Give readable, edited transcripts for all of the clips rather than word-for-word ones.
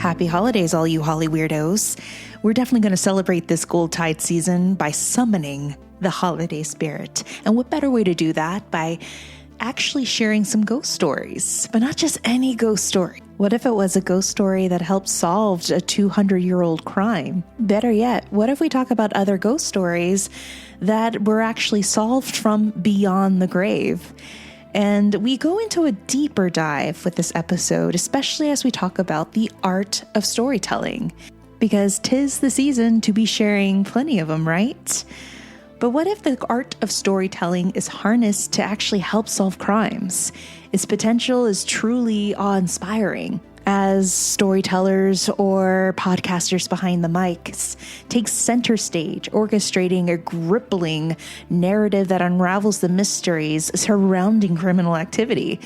Happy holidays, all you Hollyweirdos. We're definitely going to celebrate this Yuletide season by summoning the holiday spirit. And what better way to do that by actually sharing some ghost stories, but not just any ghost story. What if it was a ghost story that helped solve a 200-year-old crime? Better yet, what if we talk about other ghost stories that were actually solved from beyond the grave? And we go into a deeper dive with this episode, especially as we talk about the art of storytelling, because 'tis the season to be sharing plenty of them, right? But what if the art of storytelling is harnessed to actually help solve crimes? Its potential is truly awe-inspiring. As storytellers or podcasters behind the mics take center stage, orchestrating a gripping narrative that unravels the mysteries surrounding criminal activity.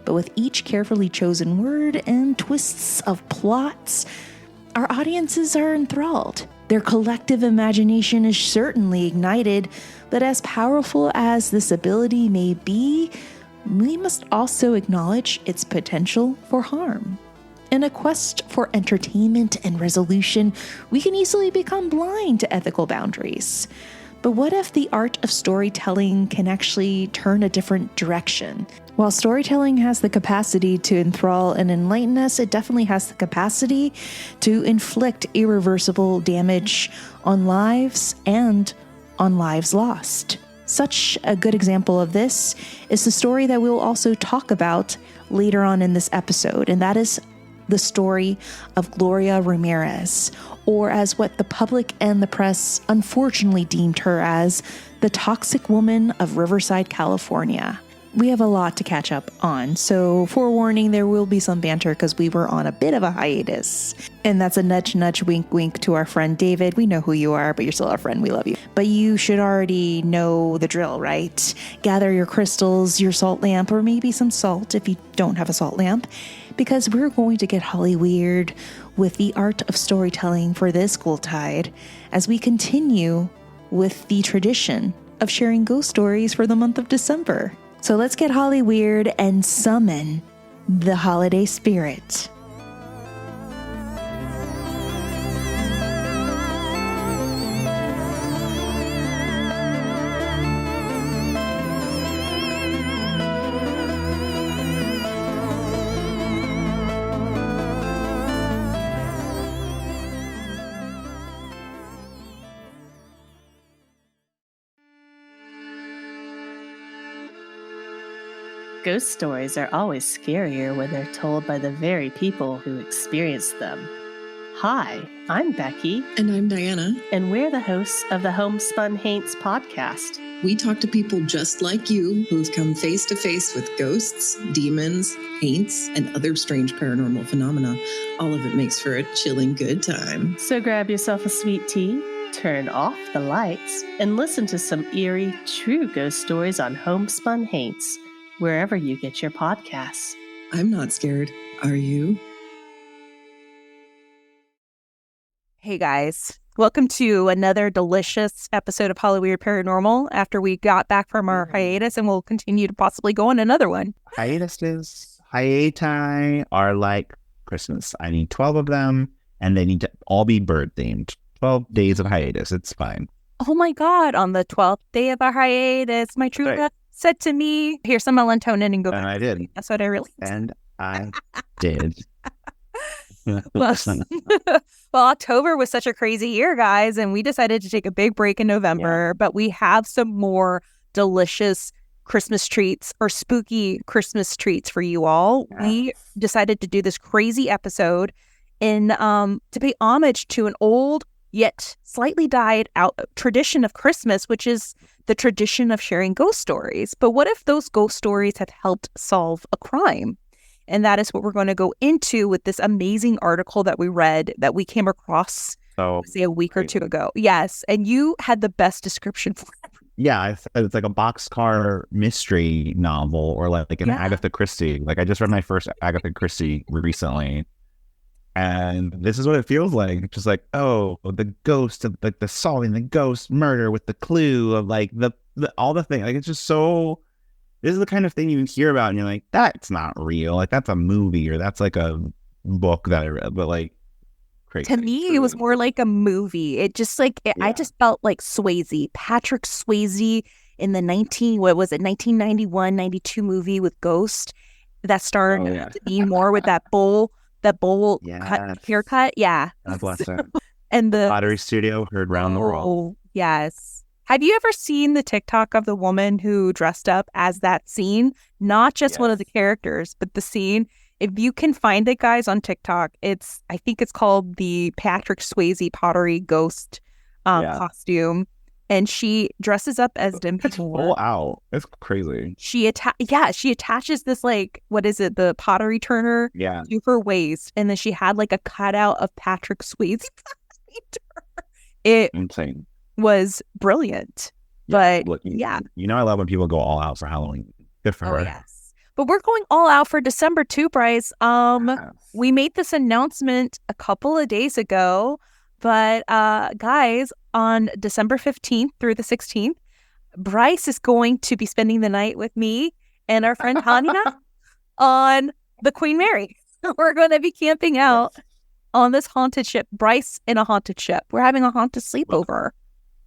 But with each carefully chosen word and twists of plots, our audiences are enthralled. Their collective imagination is certainly ignited, but as powerful as this ability may be, we must also acknowledge its potential for harm. In a quest for entertainment and resolution, we can easily become blind to ethical boundaries. But what if the art of storytelling can actually turn a different direction? While storytelling has the capacity to enthrall and enlighten us, it definitely has the capacity to inflict irreversible damage on lives and on lives lost. Such a good example of this is the story that we'll also talk about later on in this episode, and that is the story of Gloria Ramirez, or as what the public and the press unfortunately deemed her as, the toxic woman of Riverside, California. We have a lot to catch up on, so forewarning, there will be some banter because we were on a bit of a hiatus. And that's a nudge, nudge, wink, wink to our friend David. We know who you are, but you're still our friend. We love you. But you should already know the drill, right? Gather your crystals, your salt lamp, or maybe some salt if you don't have a salt lamp, because we're going to get Hollyweird with the art of storytelling for this Yuletide as we continue with the tradition of sharing ghost stories for the month of December. So let's get Hollyweird and summon the holiday spirit. Ghost stories are always scarier when they're told by the very people who experienced them. Hi, I'm Becky. And I'm Diana. And we're the hosts of the Homespun Haints podcast. We talk to people just like you who've come face to face with ghosts, demons, haints, and other strange paranormal phenomena. All of it makes for a chilling good time. So grab yourself a sweet tea, turn off the lights, and listen to some eerie, true ghost stories on Homespun Haints, wherever you get your podcasts. I'm not scared. Are you? Hey guys, welcome to another delicious episode of Hollyweird Paranormal after we got back from our hiatus, and we'll continue to possibly go on another one. Hiati are like Christmas. I need 12 of them, and they need to all be bird themed. 12 days of hiatus. It's fine. Oh my God, on the 12th day of our hiatus, my true love said to me, here's some melatonin and go back. And I did. That's what I really did. And I did. Well, October was such a crazy year, guys, and we decided to take a big break in November, but we have some more delicious Christmas treats or spooky Christmas treats for you all. Yeah. We decided to do this crazy episode to pay homage to an old yet slightly died out tradition of Christmas, which is the tradition of sharing ghost stories. But what if those ghost stories have helped solve a crime? And that is what we're going to go into with this amazing article that we read, that we came across, say, a week or two ago. Yes. And you had the best description for it. Yeah. It's like a boxcar mystery novel or like an Agatha Christie. Like I just read my first Agatha Christie recently. And this is what it feels like. Just like, oh, the ghost of like the solving the ghost murder with the clue of like the all the thing. Like it's just so. This is the kind of thing you hear about, and you're like, that's not real. Like that's a movie or that's like a book that I read. But like Crazy. To me, it was more like a movie. It just like I just felt like Swayze, Patrick Swayze in the 1991, 92 movie with Ghost that starred Demi Moore with that bowl haircut. Yeah. God bless him. And the Pottery Studio heard round the world. Oh, yes. Have you ever seen the TikTok of the woman who dressed up as that scene? Not just one of the characters, but the scene. If you can find it, guys, on TikTok, I think it's called the Patrick Swayze pottery ghost costume. And she dresses up as Demi Moore. Full out. It's crazy. She attaches this, like, what is it? The pottery turner to her waist. And then she had like a cutout of Patrick Swayze. It insane. Was brilliant. But look, you know, I love when people go all out for Halloween. Good for her. Yes. But we're going all out for December too, Bryce. We made this announcement a couple of days ago, but guys, on December 15th through the 16th, Bryce is going to be spending the night with me and our friend Hania on the Queen Mary. We're going to be camping out on this haunted ship. Bryce in a haunted ship. We're having a haunted sleepover.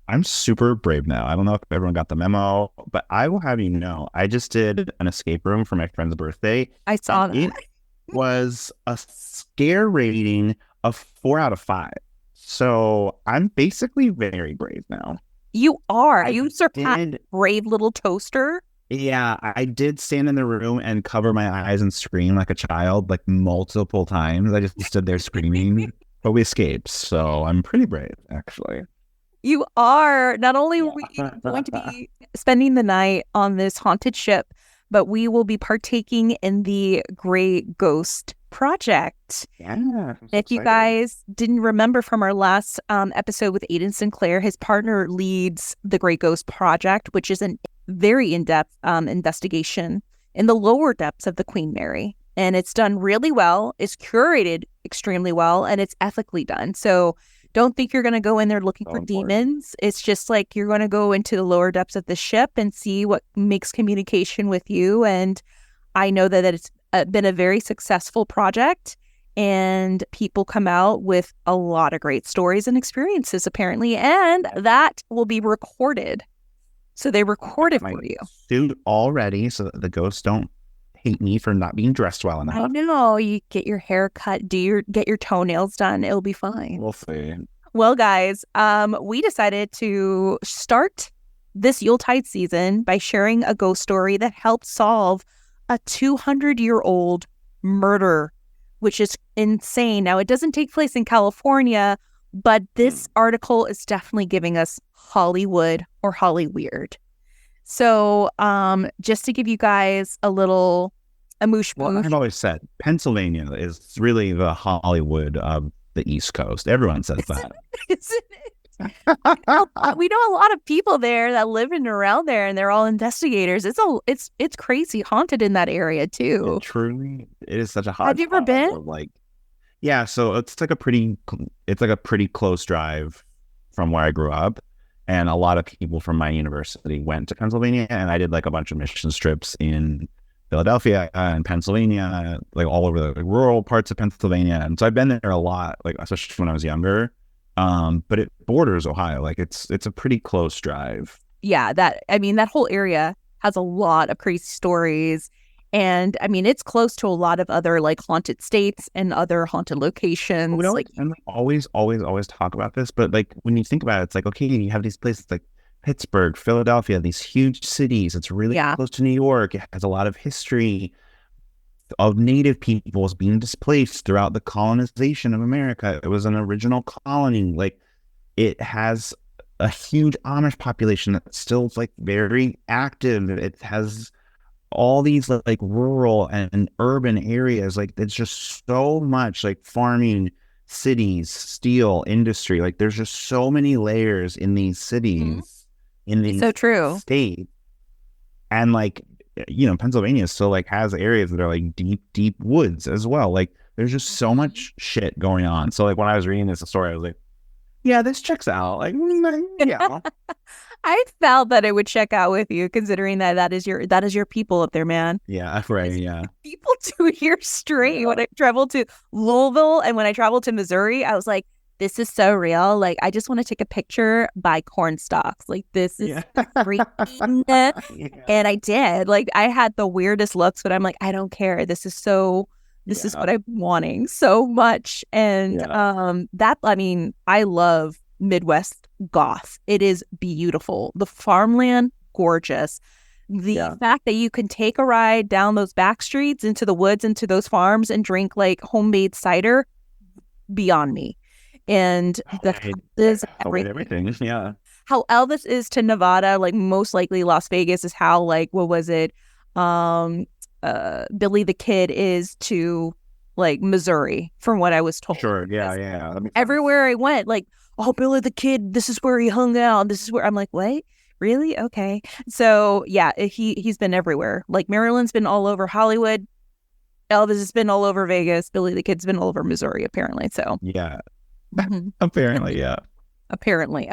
I'm super brave now. I don't know if everyone got the memo, but I will have you know, I just did an escape room for my friend's birthday. I saw that. It was a scare rating of 4 out of 5. So I'm basically very brave now. You are. You surpassed brave little toaster. Yeah, I did stand in the room and cover my eyes and scream like a child, like multiple times. I just stood there screaming, but we escaped. So I'm pretty brave, actually. You are. Not only are we going to be spending the night on this haunted ship, but we will be partaking in the Great Ghost Project. Yeah. If you guys didn't remember from our last episode with Aiden Sinclair, his partner leads the Great Ghost Project, which is a very in-depth investigation in the lower depths of the Queen Mary. And it's done really well. It's curated extremely well, and it's ethically done. So don't think you're going to go in there looking for demons. It's just like you're going to go into the lower depths of the ship and see what makes communication with you. And I know that it's been a very successful project, and people come out with a lot of great stories and experiences, apparently. And that will be recorded. So they record it for you. Suit already, so that the ghosts don't hate me for not being dressed well enough. I know. You get your hair cut, get your toenails done. It'll be fine. We'll see. Well, guys, we decided to start this Yuletide season by sharing a ghost story that helped solve a 200-year-old murder, which is insane. Now, it doesn't take place in California, but this article is definitely giving us Hollywood or Hollyweird. So just to give you guys a little amoosh. Well, I've always said Pennsylvania is really the Hollywood of the East Coast. Everyone says that. Isn't it? We know a lot of people there that live in and around there, and they're all investigators. It's crazy haunted in that area too. It is such a hot. Have you ever been? Yeah, so it's like a pretty close drive from where I grew up. And a lot of people from my university went to Pennsylvania, and I did like a bunch of mission trips in Philadelphia and Pennsylvania, like all over the rural parts of Pennsylvania. And so I've been there a lot, like especially when I was younger. But it borders Ohio. Like it's a pretty close drive. Yeah, that whole area has a lot of crazy stories. And I mean, it's close to a lot of other like haunted states and other haunted locations. We always talk about this, but like when you think about it, it's like, okay, you have these places like Pittsburgh, Philadelphia, these huge cities. It's really close to New York. It has a lot of history of native peoples being displaced throughout the colonization of America. It was an original colony. Like it has a huge Amish population that's still like very active. It has all these like rural and urban areas. Like it's just so much like farming, cities, steel industry. Like there's just so many layers in these cities, in these states. And like, you know, Pennsylvania still like has areas that are like deep woods as well. Like there's just so much shit going on. So like when I was reading this story, I was like, yeah, this checks out. Like, yeah. I felt that it would check out with you, considering that is your people up there, man. Yeah, right. Yeah. People 2 years straight when I traveled to Louisville and when I traveled to Missouri, I was like, this is so real. Like, I just want to take a picture by corn stalks. Like, this is freaking. Yeah. And I did. Like, I had the weirdest looks, but I'm like, I don't care. This is what I'm wanting so much. And I love Midwest goth. It is beautiful. The farmland, gorgeous. The fact that you can take a ride down those back streets into the woods, into those farms and drink like homemade cider, beyond me. And everything. Yeah. How Elvis is to Nevada, like most likely Las Vegas is how, like, what was it? Billy the Kid is to like Missouri, from what I was told. Sure. Yeah. Everywhere I went, like, oh, Billy the Kid, this is where he hung out. This is where I'm like, wait, really? Okay. So yeah, he's been everywhere. Like, Maryland's been all over Hollywood. Elvis has been all over Vegas. Billy the Kid's been all over Missouri, apparently. So yeah. Apparently, yeah. Apparently.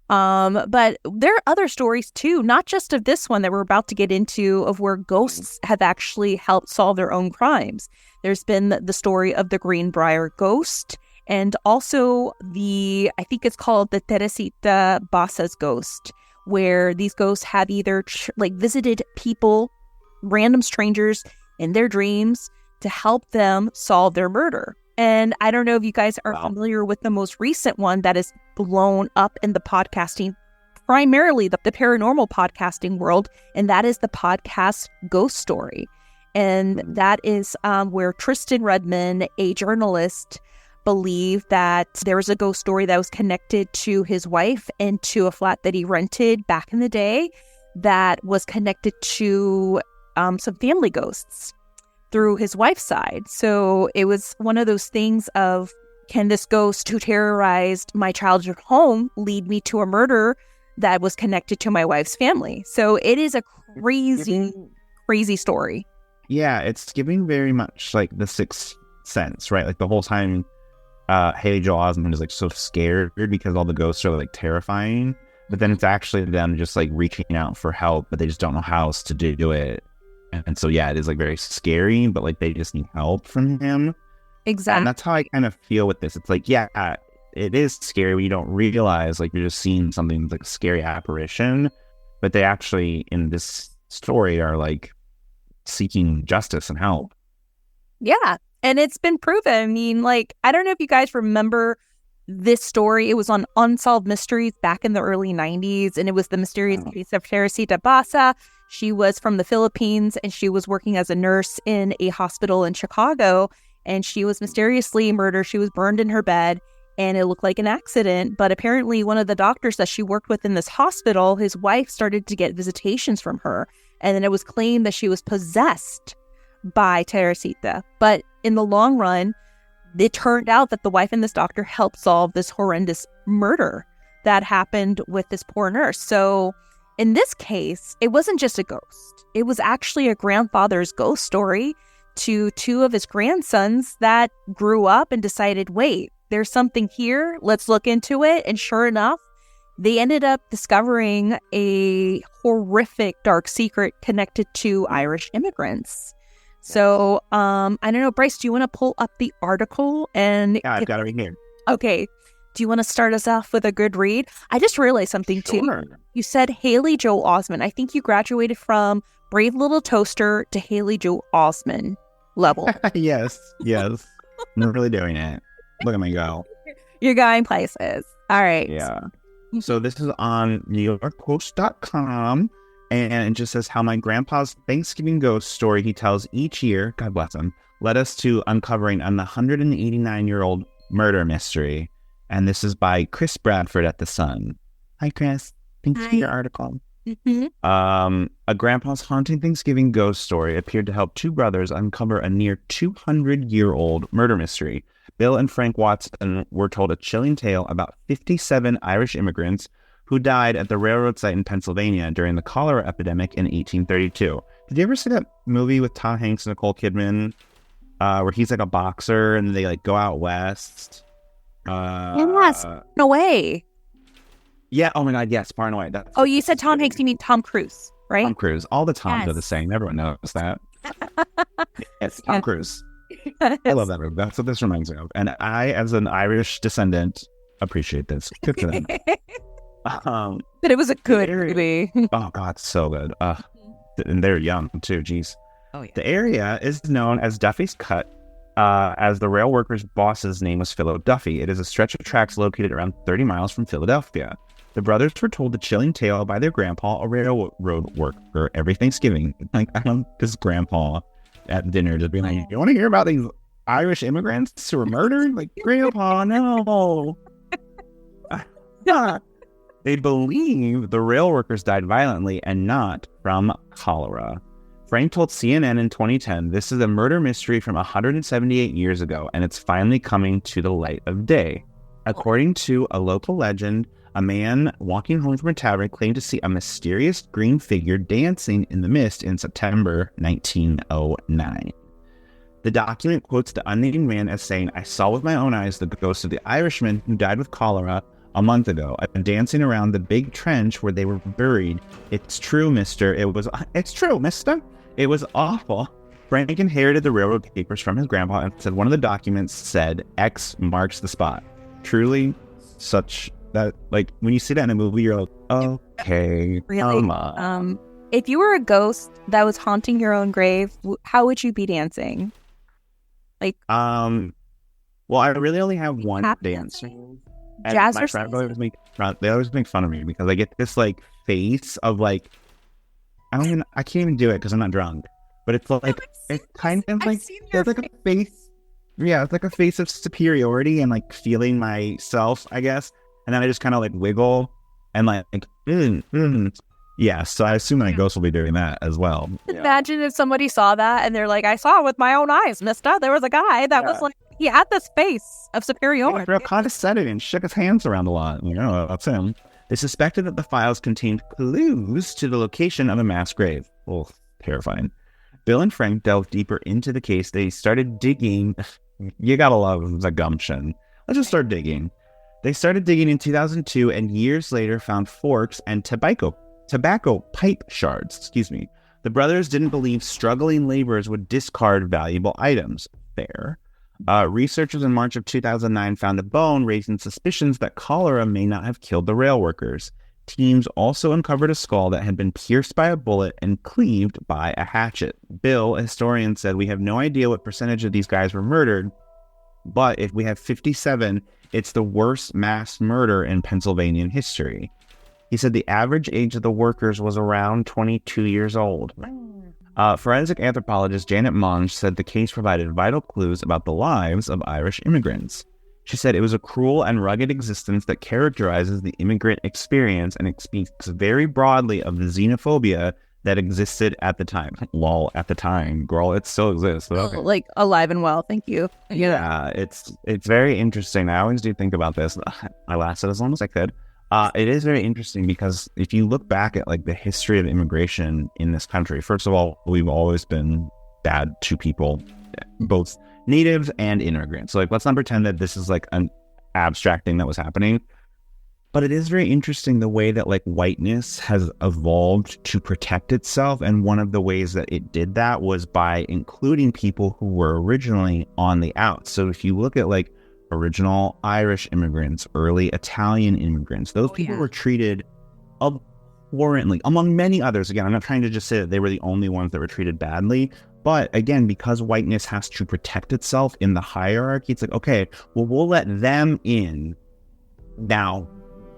But there are other stories too, not just of this one that we're about to get into, of where ghosts have actually helped solve their own crimes. There's been the story of the Greenbrier ghost, and also I think it's called the Teresita Basa's ghost, where these ghosts have either visited people, random strangers in their dreams to help them solve their murder. And I don't know if you guys are familiar with the most recent one that is blown up in the podcasting, primarily the paranormal podcasting world, and that is the podcast Ghost Story. And that is where Tristan Redman, a journalist, believed that there was a ghost story that was connected to his wife and to a flat that he rented back in the day that was connected to some family ghosts through his wife's side. So it was one of those things of, can this ghost who terrorized my childhood home lead me to a murder that was connected to my wife's family? So it is a crazy story. Yeah, it's giving very much like The Sixth Sense, right? Like the whole time Haley Joel Osment is like so scared because all the ghosts are like terrifying, but then it's actually them just like reaching out for help, but they just don't know how else to do it. And so, yeah, it is like very scary, but like they just need help from him. Exactly. And that's how I kind of feel with this. It's like, yeah, it is scary when you don't realize like you're just seeing something like a scary apparition, but they actually in this story are like seeking justice and help. Yeah. And it's been proven. I mean, like, I don't know if you guys remember this story. It was on Unsolved Mysteries back in the early 90s, and it was the mysterious case of Teresita Basa. She was from the Philippines, and she was working as a nurse in a hospital in Chicago, and she was mysteriously murdered. She was burned in her bed, and it looked like an accident. But apparently one of the doctors that she worked with in this hospital, his wife started to get visitations from her, and then it was claimed that she was possessed by Teresita. But in the long run, it turned out that the wife and this doctor helped solve this horrendous murder that happened with this poor nurse. So in this case, it wasn't just a ghost. It was actually a grandfather's ghost story to two of his grandsons that grew up and decided, wait, there's something here. Let's look into it. And sure enough, they ended up discovering a horrific dark secret connected to Irish immigrants. So, I don't know, Bryce, do you want to pull up the article? And yeah, I've got it right here. Okay. Do you want to start us off with a good read? I just realized something too. You said Haley Joel Osment. I think you graduated from Brave Little Toaster to Haley Joel Osment level. Yes. I'm really doing it. Look at me go. You're going places. All right. Yeah. So this is on NewYorkPost.com. And it just says how my grandpa's Thanksgiving ghost story he tells each year, God bless him, led us to uncovering an 189-year-old murder mystery. And this is by Chris Bradford at The Sun. Hi, Chris. Thanks for your article. Mm-hmm. A grandpa's haunting Thanksgiving ghost story appeared to help two brothers uncover a near 200-year-old murder mystery. Bill and Frank Watson were told a chilling tale about 57 Irish immigrants who died at the railroad site in Pennsylvania during the cholera epidemic in 1832. Did you ever see that movie with Tom Hanks and Nicole Kidman, where he's like a boxer and they like go out west? Yes, no way. Yeah. Oh my God. Yes. Far and away. Oh, you said Tom Hanks. You mean Tom Cruise, right? Tom Cruise. All the Toms are the same. Everyone knows that. It's Tom Cruise. I love that movie. That's what this reminds me of. And I, as an Irish descendant, appreciate this. Good for them. But it was a good movie. Oh God, so good. And they're young too. Jeez. Oh yeah. The area is known as Duffy's Cut, as the rail workers' boss's name was Philo Duffy. It is a stretch of tracks located around 30 miles from Philadelphia. The brothers were told the chilling tale by their grandpa, a railroad worker, every Thanksgiving. Like, I love this grandpa at dinner just being like, "You want to hear about these Irish immigrants who were murdered?" Like, Grandpa, no. They believe the rail workers died violently and not from cholera. Frank told CNN in 2010, "This is a murder mystery from 178 years ago, and it's finally coming to the light of day." According to a local legend, a man walking home from a tavern claimed to see a mysterious green figure dancing in the mist in September 1909. The document quotes the unnamed man as saying, "I saw with my own eyes the ghost of the Irishman who died with cholera a month ago, dancing around the big trench where they were buried. It's true, mister. It's true, mister. It was awful." Frank inherited the railroad papers from his grandpa and said one of the documents said X marks the spot. Truly, such that, like, when you see that in a movie, you're like, okay, really? Come on. If you were a ghost that was haunting your own grave, how would you be dancing? Like, well, I really only have one dance. And jazz my or friend something? they always make fun of me because I get this like face of like, I can't even do it because I'm not drunk. But it's like, it's kind of like, there's like a face. Yeah, it's like a face of superiority and like feeling myself, I guess. And then I just kind of like wiggle and like, yeah. So I assume my ghost will be doing that as well. Imagine if somebody saw that and they're like, "I saw it with my own eyes, mister. There was a guy that was like, he had this face of superiority." Real condescending and shook his hands around a lot. You know, that's him. They suspected that the files contained clues to the location of a mass grave. Oh, terrifying. Bill and Frank delved deeper into the case. They started digging. You gotta love the gumption. Let's just start digging. They started digging in 2002 and years later found forks and tobacco pipe shards. The brothers didn't believe struggling laborers would discard valuable items. Fair. Researchers in March of 2009 found a bone, raising suspicions that cholera may not have killed the rail workers. Teams also uncovered a skull that had been pierced by a bullet and cleaved by a hatchet. Bill, a historian, said, "We have no idea what percentage of these guys were murdered, but if we have 57, it's the worst mass murder in Pennsylvania history." He said the average age of the workers was around 22 years old. Forensic anthropologist Janet Monge said the case provided vital clues about the lives of Irish immigrants. She said it was a cruel and rugged existence that characterizes the immigrant experience, and it speaks very broadly of the xenophobia that existed at the time. Lol, at the time. Girl, it still exists. Okay. Like, alive and well, thank you. Yeah, it's very interesting. I always do think about this. I lasted as long as I could. It is very interesting because if you look back at like the history of immigration in this country, first of all, we've always been bad to people, both natives and immigrants. So like, let's not pretend that this is like an abstract thing that was happening. But it is very interesting the way that like whiteness has evolved to protect itself. And one of the ways that it did that was by including people who were originally on the out. So if you look at like original Irish immigrants, early Italian immigrants, those people were treated abhorrently, among many others. Again, I'm not trying to just say that they were the only ones that were treated badly. But again, because whiteness has to protect itself in the hierarchy, it's like, okay, well, we'll let them in now,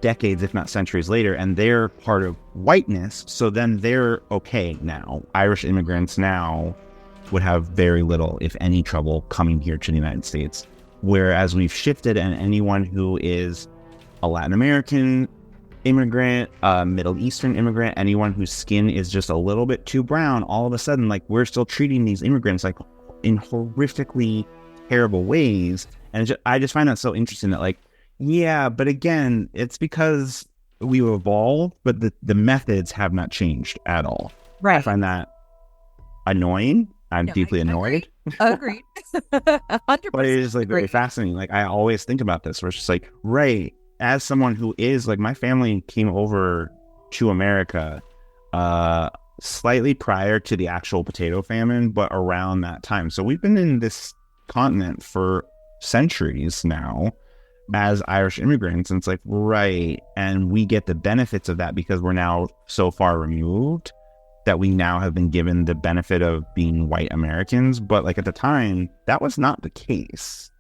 decades, if not centuries later, and they're part of whiteness. So then they're okay now. Irish immigrants now would have very little, if any, trouble coming here to the United States. Whereas we've shifted, and anyone who is a Latin American immigrant, Middle Eastern immigrant, anyone whose skin is just a little bit too brown, all of a sudden, like, we're still treating these immigrants like in horrifically terrible ways. And I just find that so interesting that, like, yeah, but again, it's because we've evolved, but the methods have not changed at all. Right. I find that annoying. I'm deeply annoyed. Agreed. 100%. But it is like very fascinating. Like, I always think about this where it's just like, right. as someone who is like, my family came over to America slightly prior to the actual potato famine, but around that time. So we've been in this continent for centuries now as Irish immigrants, and it's like, right, and we get the benefits of that because we're now so far removed that we now have been given the benefit of being white Americans. But like at the time, that was not the case.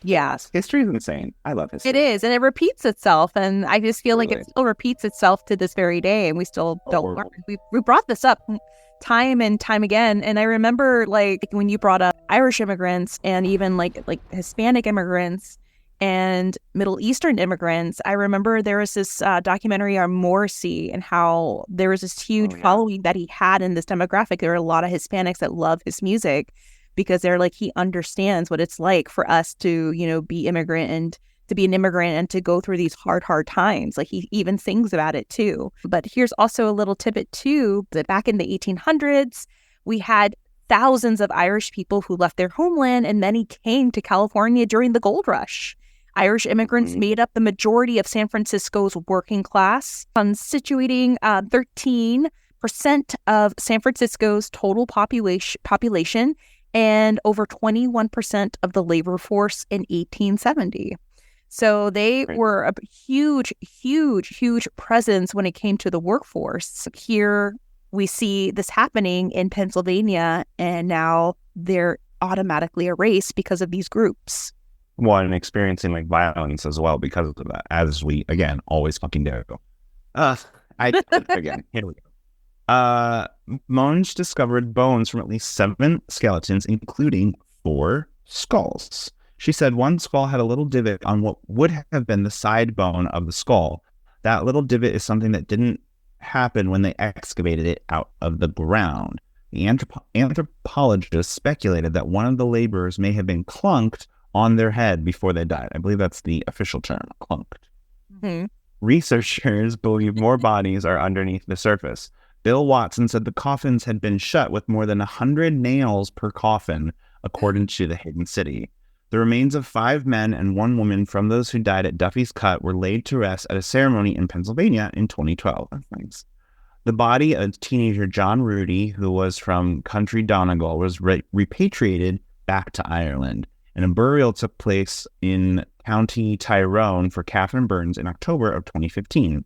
Yes. History is insane. I love history. It is, and it repeats itself, and I just feel like Really? it still repeats itself to this very day, and we still don't learn. We brought this up time and time again, and I remember like when you brought up Irish immigrants and even like Hispanic immigrants and Middle Eastern immigrants. I remember there was this documentary on Morrissey and how there was this huge following that he had in this demographic. There were a lot of Hispanics that love his music because they're like, he understands what it's like for us to, you know, be immigrant and to be an immigrant and to go through these hard times. Like he even sings about it too. But here's also a little tidbit too, that back in the 1800s, we had thousands of Irish people who left their homeland and many came to California during the gold rush. Irish immigrants made up the majority of San Francisco's working class, constituting 13% of San Francisco's total population and over 21% of the labor force in 1870. So they were a huge presence when it came to the workforce. Here we see this happening in Pennsylvania, and now they're automatically erased because of these groups. One, experiencing like violence as well because of that, as we again always fucking do. Again, here we go. Monge discovered bones from at least 7 skeletons, including 4 skulls. She said one skull had a little divot on what would have been the side bone of the skull. That little divot is something that didn't happen when they excavated it out of the ground. The anthropologists speculated that one of the laborers may have been clunked on their head before they died. I believe that's the official term, clunked. Mm-hmm. Researchers believe more bodies are underneath the surface. Bill Watson said the coffins had been shut with more than 100 nails per coffin, according to the Hidden City. The remains of 5 men and 1 woman from those who died at Duffy's Cut were laid to rest at a ceremony in Pennsylvania in 2012. Thanks. The body of teenager John Rudy, who was from County Donegal, was repatriated back to Ireland, and a burial took place in County Tyrone for Catherine Burns in October of 2015.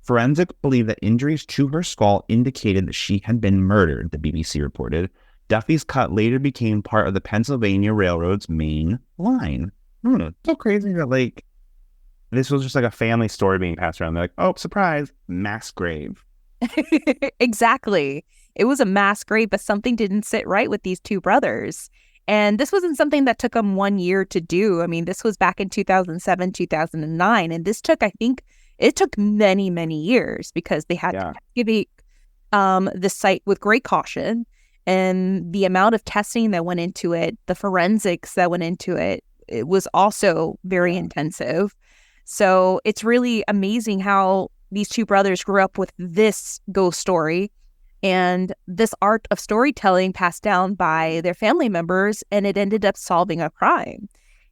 Forensics believe that injuries to her skull indicated that she had been murdered, the BBC reported. Duffy's Cut later became part of the Pennsylvania Railroad's main line. So crazy that like this was just like a family story being passed around. They're like, oh, surprise, mass grave. Exactly. It was a mass grave, but something didn't sit right with these 2 brothers. And this wasn't something that took them 1 year to do. I mean, this was back in 2007, 2009. And this took, I think, it took many, many years because they had to excavate the site with great caution. And the amount of testing that went into it, the forensics that went into it, it was also very intensive. So it's really amazing how these 2 brothers grew up with this ghost story and this art of storytelling passed down by their family members, and it ended up solving a crime.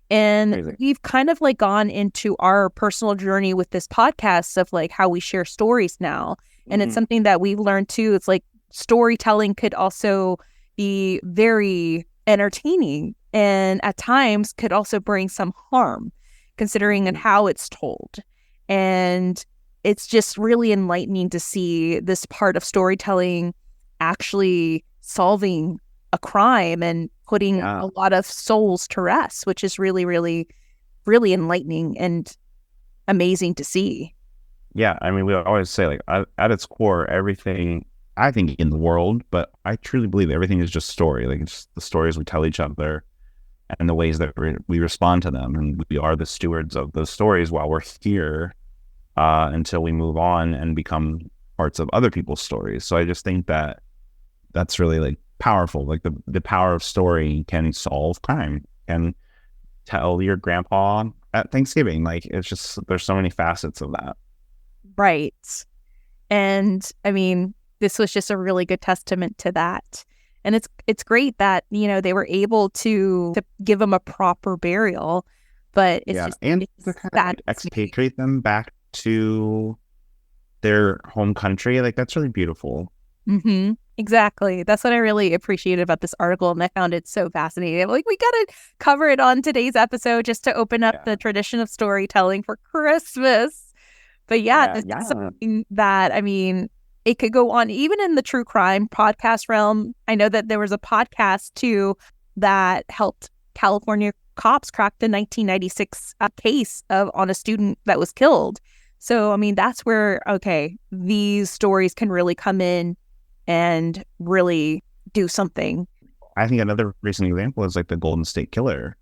And we've kind of like gone into our personal journey with this podcast of like how we share stories now. And it's something that we've learned too. It's like storytelling could also be very entertaining and at times could also bring some harm considering how it's told. And it's just really enlightening to see this part of storytelling actually solving a crime and putting a lot of souls to rest, which is really, really, really enlightening and amazing to see. Yeah, I mean, we always say like at its core, everything I think in the world, but I truly believe everything is just story. Like it's the stories we tell each other and the ways that we respond to them. And we are the stewards of those stories while we're here until we move on and become parts of other people's stories. So I just think that that's really like powerful. Like the power of story can solve crime, can tell your grandpa at Thanksgiving. Like it's just, there's so many facets of that. Right. And I mean, this was just a really good testament to that. And it's great that, you know, they were able to give him a proper burial But it's yeah, just and it's to kind of sad. expatriate them back to their home country. Like, that's really beautiful. Mm-hmm. Exactly. That's what I really appreciated about this article, and I found it so fascinating. I'm like, we got to cover it on today's episode just to open up the tradition of storytelling for Christmas. But yeah, this is something that, I mean, it could go on even in the true crime podcast realm. I know that there was a podcast too that helped California cops crack the 1996 case on a student that was killed. So, I mean, that's where, okay, these stories can really come in and really do something. I think another recent example is like the Golden State Killer.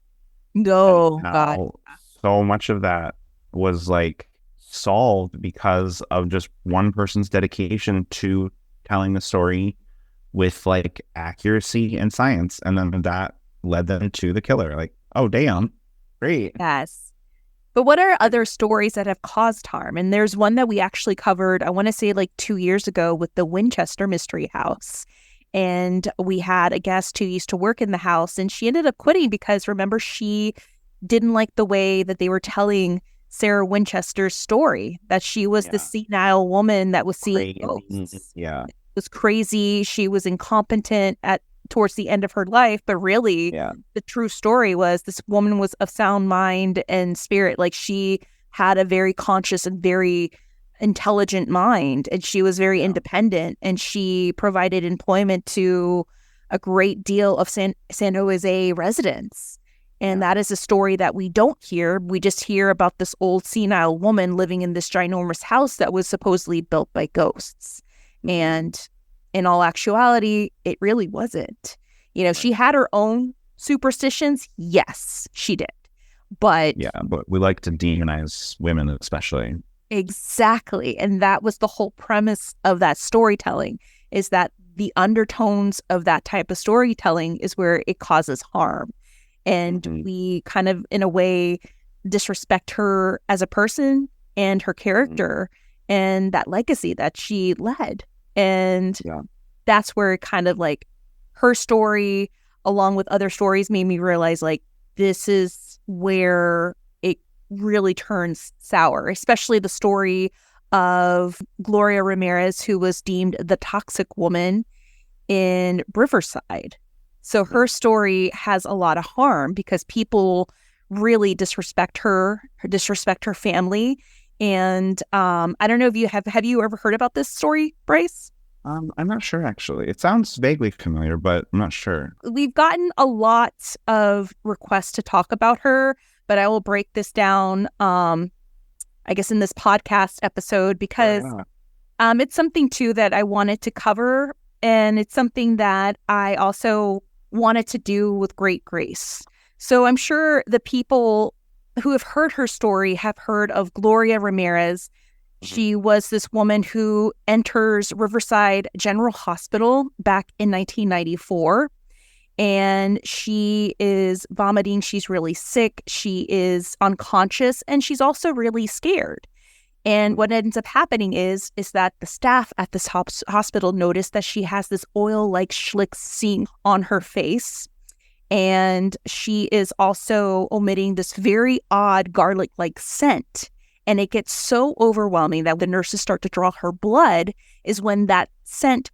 No, God. So much of that was like solved because of just one person's dedication to telling the story with like accuracy and science. And then that led them to the killer. Like, oh, damn. Great. Yes. But what are other stories that have caused harm? And there's one that we actually covered, I want to say like 2 years ago, with the Winchester Mystery House. And we had a guest who used to work in the house, and she ended up quitting because, remember, she didn't like the way that they were telling Sarah Winchester's story, that she was the senile woman that was seeing ghosts. Yeah. It was crazy. She was incompetent towards the end of her life, but really the true story was this woman was of sound mind and spirit. Like, she had a very conscious and very intelligent mind, and she was very independent, and she provided employment to a great deal of San Jose residents. And that is a story that we don't hear. We just hear about this old senile woman living in this ginormous house that was supposedly built by ghosts. And in all actuality, it really wasn't. You know, she had her own superstitions. Yes, she did. But but we like to demonize women, especially. Exactly. And that was the whole premise of that storytelling, is that the undertones of that type of storytelling is where it causes harm. And we kind of, in a way, disrespect her as a person and her character and that legacy that she led. And that's where it kind of like her story, along with other stories, made me realize like this is where it really turns sour, especially the story of Gloria Ramirez, who was deemed the toxic woman in Riverside. So her story has a lot of harm because people really disrespect her family. And I don't know if you have you ever heard about this story, Bryce? I'm not sure, actually. It sounds vaguely familiar, but I'm not sure. We've gotten a lot of requests to talk about her, but I will break this down, I guess, in this podcast episode because it's something, too, that I wanted to cover. And it's something that I also wanted to do with great grace. So I'm sure the people who have heard her story have heard of Gloria Ramirez. She was this woman who enters Riverside General Hospital back in 1994, and she is vomiting. She's really sick. She is unconscious, and she's also really scared. And what ends up happening is that the staff at this hospital notice that she has this oil-like schlick on her face. And she is also emitting this very odd garlic-like scent. And it gets so overwhelming that the nurses start to draw her blood is when that scent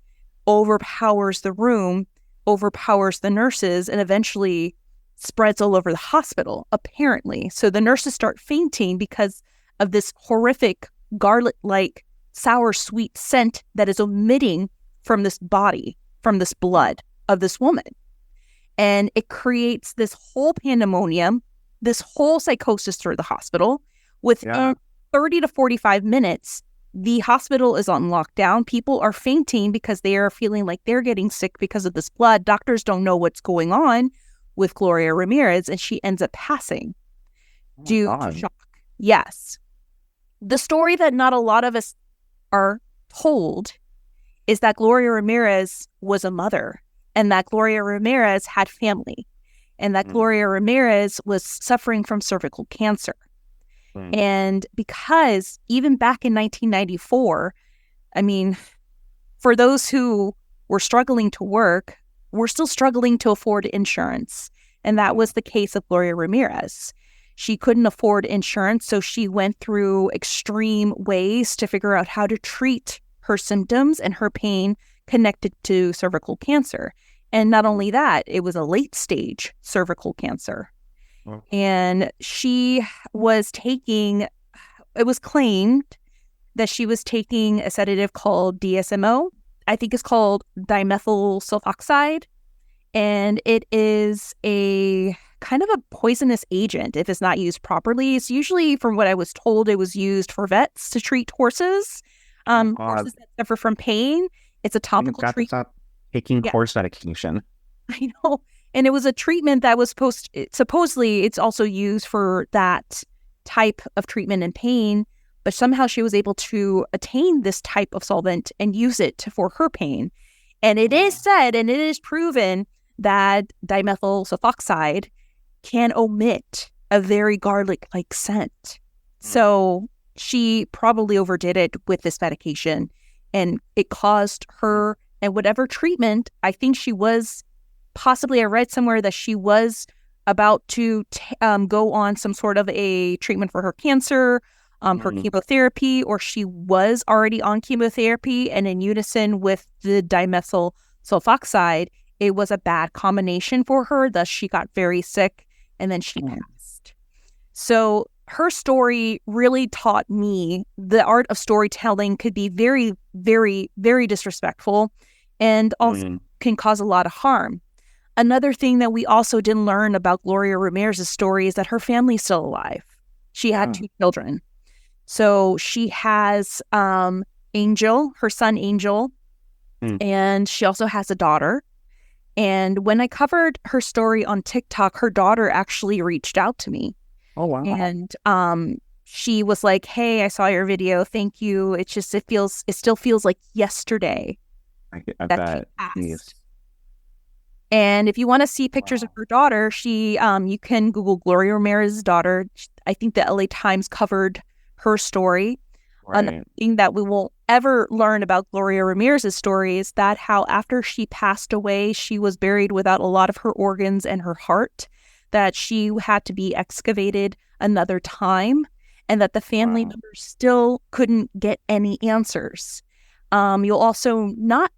overpowers the room, overpowers the nurses, and eventually spreads all over the hospital, apparently. So the nurses start fainting because of this horrific garlic-like sour sweet scent that is emitting from this body, from this blood of this woman. And it creates this whole pandemonium, this whole psychosis through the hospital. Within 30 to 45 minutes, the hospital is on lockdown. People are fainting because they are feeling like they're getting sick because of this blood. Doctors don't know what's going on with Gloria Ramirez, and she ends up passing due to shock. Yes. The story that not a lot of us are told is that Gloria Ramirez was a mother, and that Gloria Ramirez had family, and that Gloria Ramirez was suffering from cervical cancer. And because even back in 1994, I mean, for those who were struggling to work, we're still struggling to afford insurance. And that was the case of Gloria Ramirez. She couldn't afford insurance, so she went through extreme ways to figure out how to treat her symptoms and her pain connected to cervical cancer. And not only that, it was a late stage cervical cancer. Oh. And she was taking, it was claimed that she was taking a sedative called DSMO. I think it's called dimethyl sulfoxide. And it is a kind of a poisonous agent if it's not used properly. It's usually, from what I was told, it was used for vets to treat horses. Horses that suffer from pain. It's a topical treatment. Stop taking horse medication. I know. And it was a treatment that was supposedly it's also used for that type of treatment and pain, but somehow she was able to attain this type of solvent and use it for her pain. And it is said, and it is proven, that dimethyl sulfoxide can omit a very garlic-like scent. So she probably overdid it with this medication, and it caused her, and whatever treatment, I think she was possibly, I read somewhere that she was about to go on some sort of a treatment for her cancer, her chemotherapy, or she was already on chemotherapy, and in unison with the dimethyl sulfoxide, it was a bad combination for her. Thus, she got very sick, and then she passed. So her story really taught me the art of storytelling could be very, very, very disrespectful and also can cause a lot of harm. Another thing that we also didn't learn about Gloria Ramirez's story is that her family's still alive. She had 2 children. So she has Angel, her son Angel, and she also has a daughter. And when I covered her story on TikTok, her daughter actually reached out to me. Oh, wow. And she was like, "Hey, I saw your video. Thank you. It still feels like yesterday I that bet. she passed." Yes. And if you want to see pictures of her daughter, you can Google Gloria Ramirez's daughter. I think the LA Times covered her story. Right. Another thing that we won't ever learn about Gloria Ramirez's story is that how after she passed away, she was buried without a lot of her organs and her heart, that she had to be excavated another time, and that the family members still couldn't get any answers. You'll also not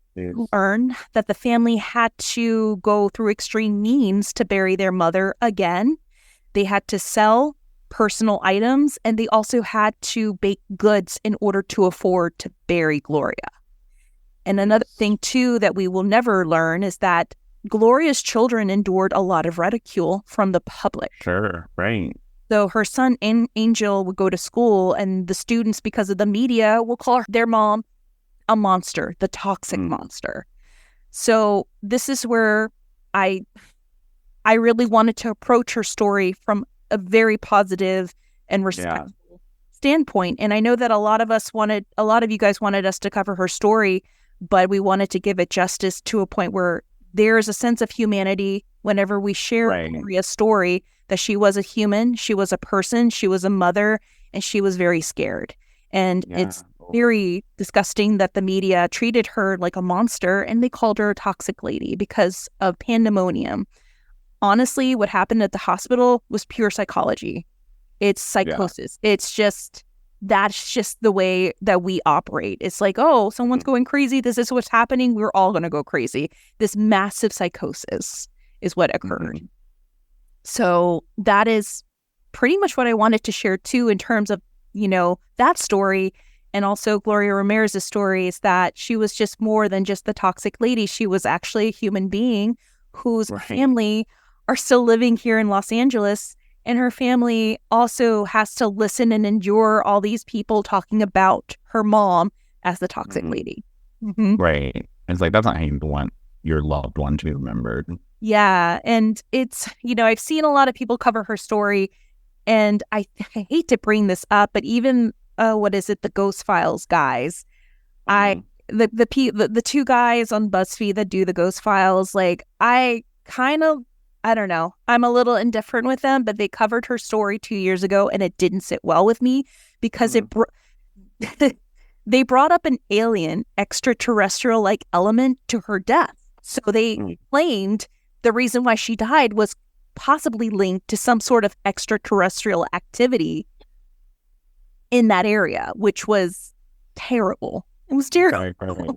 learn that the family had to go through extreme means to bury their mother again. They had to sell personal items, and they also had to bake goods in order to afford to bury Gloria. And another thing, too, that we will never learn is that Gloria's children endured a lot of ridicule from the public. Sure, right. So her son, Angel, would go to school, and the students, because of the media, will call their mom a monster, the toxic monster. So this is where I really wanted to approach her story from a very positive and respectful standpoint. And I know that a lot of you guys wanted us to cover her story, but we wanted to give it justice to a point where there is a sense of humanity whenever we share Gloria's story, that she was a human, she was a person, she was a mother, and she was very scared. And it's very disgusting that the media treated her like a monster, and they called her a toxic lady because of pandemonium. Honestly, what happened at the hospital was pure psychology. It's psychosis. It's just, that's just the way that we operate. It's like, oh, someone's going crazy. This is what's happening. We're all going to go crazy. This massive psychosis is what occurred. So that is pretty much what I wanted to share too, in terms of, that story. And also Gloria Ramirez's story is that she was just more than just the toxic lady. She was actually a human being whose family are still living here in Los Angeles, and her family also has to listen and endure all these people talking about her mom as the toxic lady. Right. It's like, that's not how you want your loved one to be remembered. Yeah. And it's, I've seen a lot of people cover her story, and I hate to bring this up, but even, the Ghost Files guys, the 2 guys on BuzzFeed that do the Ghost Files, like, I don't know. I'm a little indifferent with them, but they covered her story 2 years ago, and it didn't sit well with me because they brought up an alien, extraterrestrial-like element to her death. So they claimed the reason why she died was possibly linked to some sort of extraterrestrial activity in that area, which was terrible. It was terrible. Right.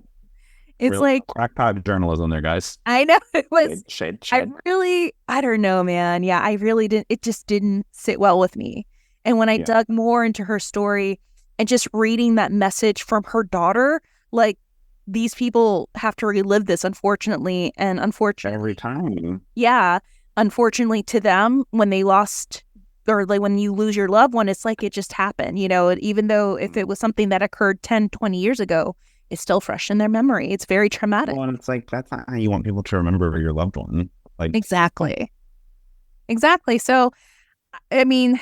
It's Real like crackpot journalism there, guys. I know it was. Shade. I don't know, man. Yeah, I really didn't. It just didn't sit well with me. And when I dug more into her story and just reading that message from her daughter, like, these people have to relive this, unfortunately. And unfortunately, Every time. Yeah. Unfortunately to them, when they lost, or like when you lose your loved one, it's like it just happened, you know, even though if it was something that occurred 10, 20 years ago, it's still fresh in their memory. It's very traumatic. Well, and it's like, that's not how you want people to remember your loved one. Like, Exactly. So, I mean,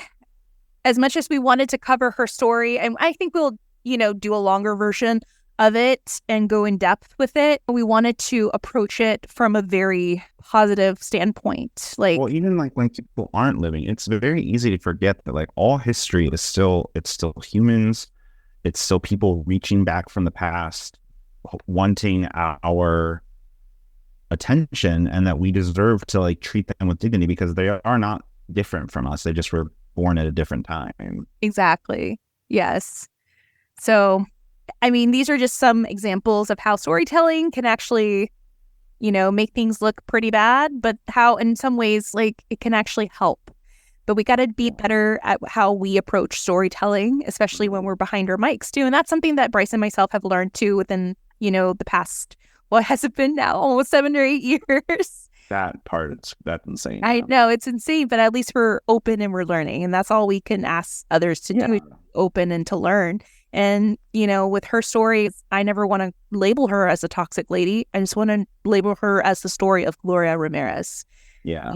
as much as we wanted to cover her story, and I think we'll, do a longer version of it and go in depth with it, we wanted to approach it from a very positive standpoint. Like, well, even like when people aren't living, it's very easy to forget that like all history is still humans. It's still people reaching back from the past, wanting our attention, and that we deserve to like treat them with dignity because they are not different from us. They just were born at a different time. Exactly. Yes. So, I mean, these are just some examples of how storytelling can actually, make things look pretty bad, but how in some ways, like, it can actually help. But we got to be better at how we approach storytelling, especially when we're behind our mics too. And that's something that Bryce and myself have learned too within, the past, what has it been now? Almost 7 or 8 years. That's insane. I know, it's insane, but at least we're open and we're learning. And that's all we can ask others to do, open and to learn. And, with her story, I never want to label her as a toxic lady. I just want to label her as the story of Gloria Ramirez. Yeah.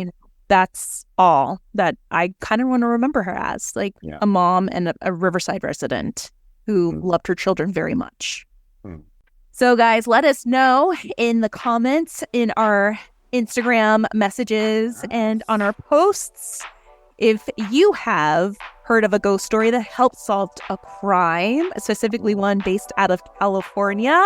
That's all that I kind of want to remember her as, like a mom and a Riverside resident who loved her children very much. So guys, let us know in the comments, in our Instagram messages, and on our posts if you have heard of a ghost story that helped solve a crime, specifically one based out of California.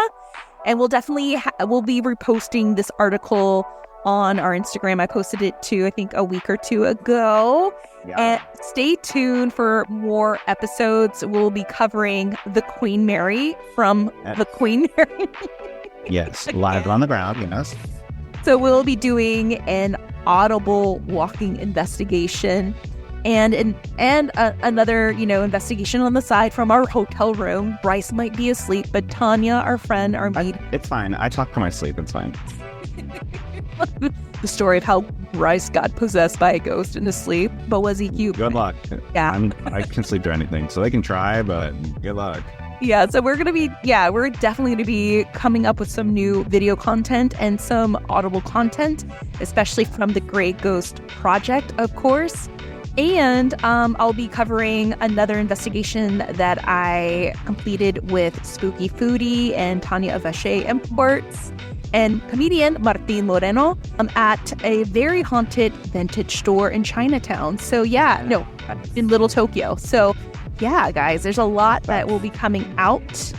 And we'll definitely we'll be reposting this article on our Instagram. I posted it too, I think a week or two ago. And stay tuned for more episodes. We'll be covering the Queen Mary from the Queen Mary. Yes, live on the ground, yes. So we'll be doing an audible walking investigation and another, investigation on the side from our hotel room. Bryce might be asleep, but Tanya, our friend, our maid. It's fine. I talk to my sleep. It's fine. The story of how Bryce got possessed by a ghost in his sleep, but was he cute? Good luck. Yeah. I can sleep through anything, so they can try, but good luck. Yeah, so we're definitely going to be coming up with some new video content and some audible content, especially from the Grey Ghost Project, of course. And I'll be covering another investigation that I completed with Spooky Foodie and Tanya of Vache Imports and comedian Martin Moreno at a very haunted vintage store in Chinatown. So in Little Tokyo. So yeah, guys, there's a lot that will be coming out.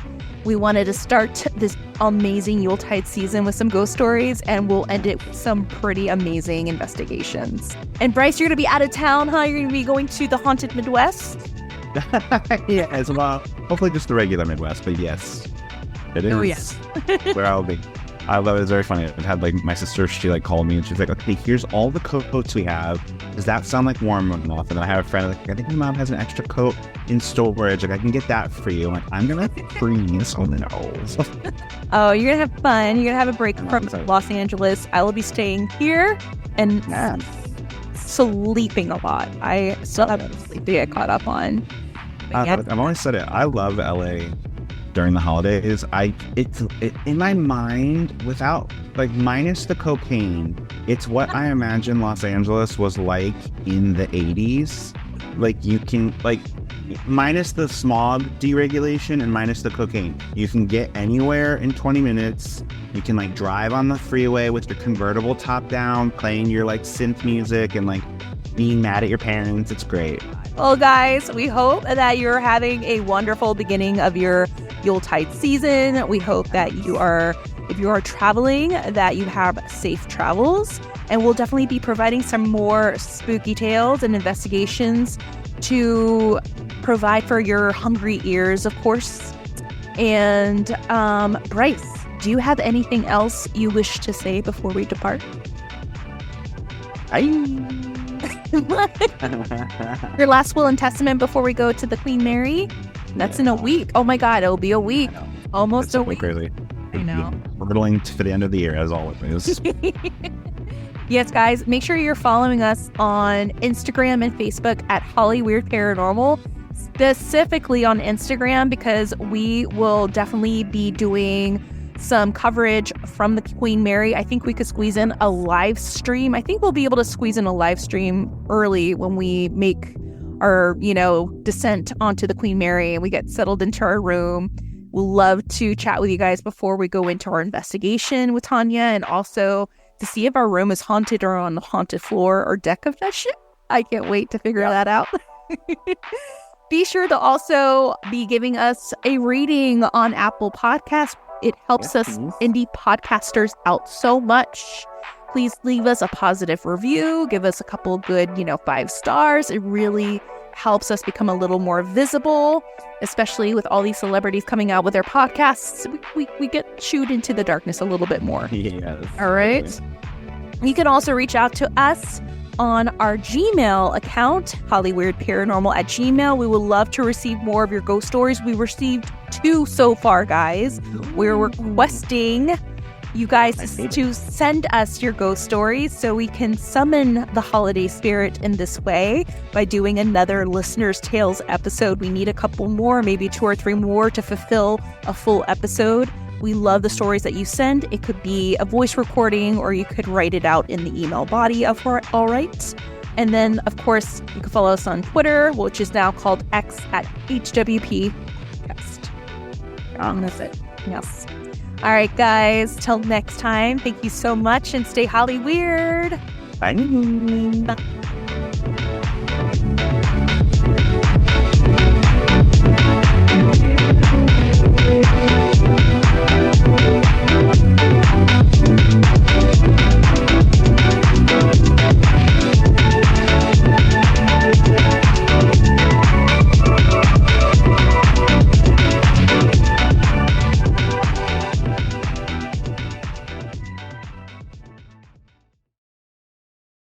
We wanted to start this amazing Yuletide season with some ghost stories, and we'll end it with some pretty amazing investigations. And Bryce, you're going to be out of town, huh? You're going to be going to the haunted Midwest? Yeah, as well. Hopefully just the regular Midwest, but yes, it is. Oh, yes. Where I'll be. I love it. It's very funny. I've had my sister, she called me and she's like, okay, here's all the coats we have. Does that sound like warm enough? And then I have a friend like, I think my mom has an extra coat in storage. I can get that for you. I'm like, I'm going to freeze on the nose. Oh, you're going to have fun. You're going to have a break from Los Angeles. I will be staying here and sleeping a lot. I still have sleep to get caught up on. I've always said it. I love LA during the holidays. It's in my mind, without minus the cocaine, it's what I imagine Los Angeles was like in the 80s. You can minus the smog deregulation and minus the cocaine, you can get anywhere in 20 minutes. You can drive on the freeway with your convertible top down, playing your synth music and being mad at your parents. It's great. Well, guys, we hope that you're having a wonderful beginning of your Yuletide season. We hope that you are if you are traveling, that you have safe travels. And we'll definitely be providing some more spooky tales and investigations to provide for your hungry ears, of course. And Bryce, do you have anything else you wish to say before we depart? Your last will and testament before we go to the Queen Mary? That's in a week. Oh my God, it'll be a week. Almost it's a week. Crazy. I know. Hurtling to the end of the year, as always. Yes, guys, make sure you're following us on Instagram and Facebook at Hollyweird Paranormal, specifically on Instagram, because we will definitely be doing some coverage from the Queen Mary. I think we could squeeze in a live stream. I think we'll be able to squeeze in a live stream early when we make our, descent onto the Queen Mary and we get settled into our room. We'll love to chat with you guys before we go into our investigation with Tanya, and also to see if our room is haunted or on the haunted floor or deck of that shit. I can't wait to figure that out. Be sure to also be giving us a rating on Apple Podcasts. It helps us indie podcasters out so much. Please leave us a positive review. Give us a couple good, 5 stars. It really helps us become a little more visible, especially with all these celebrities coming out with their podcasts. We get chewed into the darkness a little bit more. Yes. All right. You can also reach out to us on our Gmail account, hollyweirdparanormal@gmail.com. We would love to receive more of your ghost stories. We received 2 so far, guys. We're requesting you guys to send us your ghost stories so we can summon the holiday spirit in this way by doing another Listener's Tales episode. We need a couple more, maybe 2 or 3 more to fulfill a full episode. We love the stories that you send. It could be a voice recording, or you could write it out in the email body of All Right. And then, of course, you can follow us on Twitter, which is now called X at HWPcast. And that's it. Yes. All right, guys. Till next time, thank you so much and stay Hollyweird. Bye.